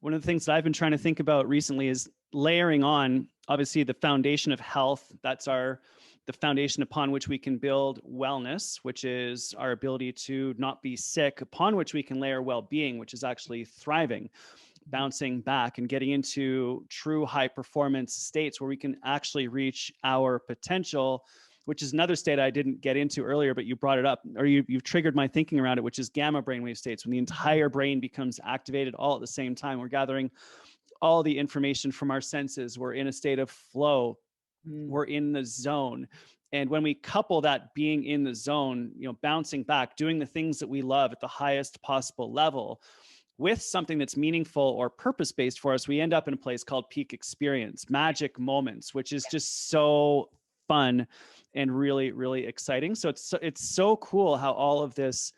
one of the things that I've been trying to think about recently is layering on, obviously, the foundation of health. That's the foundation upon which we can build wellness, which is our ability to not be sick, upon which we can layer well-being, which is actually thriving, bouncing back and getting into true high performance states where we can actually reach our potential, which is another state I didn't get into earlier, but you brought it up, or you've triggered my thinking around it, which is gamma brainwave states, when the entire brain becomes activated all at the same time. We're gathering all the information from our senses. We're in a state of flow. We're in the zone. And when we couple that being in the zone, bouncing back, doing the things that we love at the highest possible level with something that's meaningful or purpose-based for us, we end up in a place called peak experience, magic moments, which is just so fun and really, really exciting. So it's so cool how all of this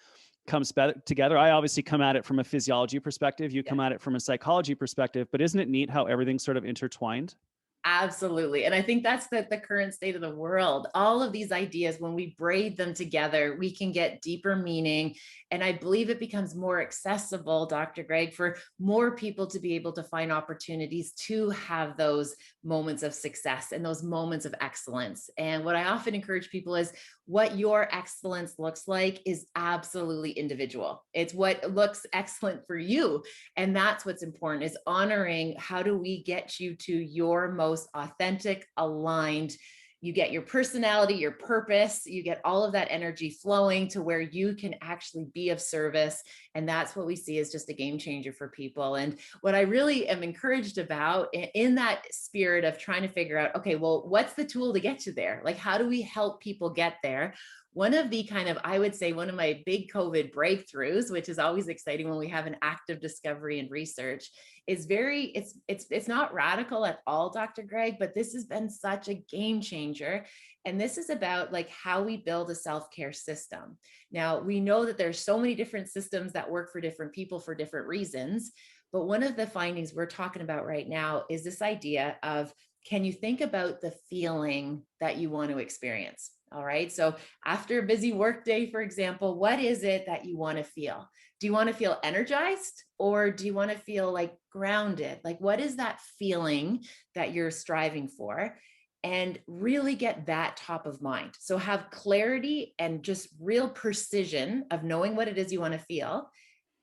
comes together. I obviously come at it from a physiology perspective. You come at it from a psychology perspective, but isn't it neat how everything's sort of intertwined? Absolutely. And I think that's the current state of the world. All of these ideas, when we braid them together, we can get deeper meaning. And I believe it becomes more accessible, Dr. Greg, for more people to be able to find opportunities to have those moments of success and those moments of excellence. And what I often encourage people is what your excellence looks like is absolutely individual. It's what looks excellent for you. And that's what's important, is honoring how do we get you to your most authentic, aligned. You get your personality, your purpose, you get all of that energy flowing to where you can actually be of service. And that's what we see as just a game changer for people. And what I really am encouraged about in that spirit of trying to figure out, okay, well, what's the tool to get you there? Like, how do we help people get there? One of the I would say one of my big COVID breakthroughs, which is always exciting when we have an active discovery and research, is it's not radical at all, Dr. Greg, but this has been such a game changer. And this is about like how we build a self-care system. Now, we know that there's so many different systems that work for different people for different reasons. But one of the findings we're talking about right now is this idea of, can you think about the feeling that you want to experience? All right. So after a busy work day, for example, what is it that you want to feel? Do you want to feel energized, or do you want to feel like grounded? Like, what is that feeling that you're striving for? And really get that top of mind. So have clarity and just real precision of knowing what it is you want to feel,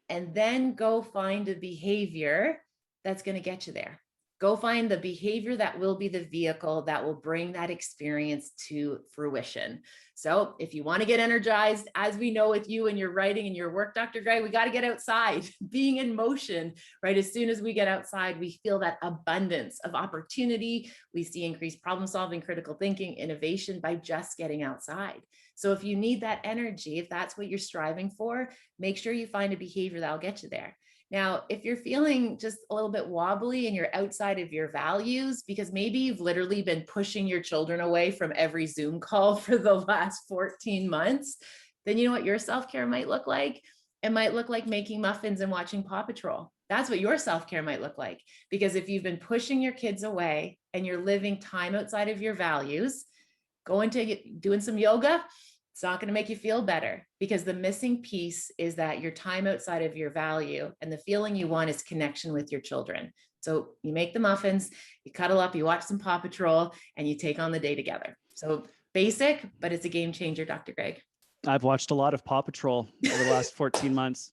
and then go find a behavior that's going to get you there. Go find the behavior that will be the vehicle that will bring that experience to fruition. So if you want to get energized, as we know with you and your writing and your work, Dr. Greg, we got to get outside, being in motion, right? As soon as we get outside, we feel that abundance of opportunity. We see increased problem solving, critical thinking, innovation by just getting outside. So if you need that energy, if that's what you're striving for, make sure you find a behavior that'll get you there. Now, if you're feeling just a little bit wobbly and you're outside of your values, because maybe you've literally been pushing your children away from every Zoom call for the last 14 months, then you know what your self-care might look like? It might look like making muffins and watching Paw Patrol. That's what your self-care might look like. Because if you've been pushing your kids away and you're living time outside of your values, doing some yoga, it's not going to make you feel better, because the missing piece is that your time outside of your value and the feeling you want is connection with your children. So you make the muffins, you cuddle up, you watch some Paw Patrol, and you take on the day together. So basic, but it's a game changer, Dr. Greg. I've watched a lot of Paw Patrol over the last 14 months.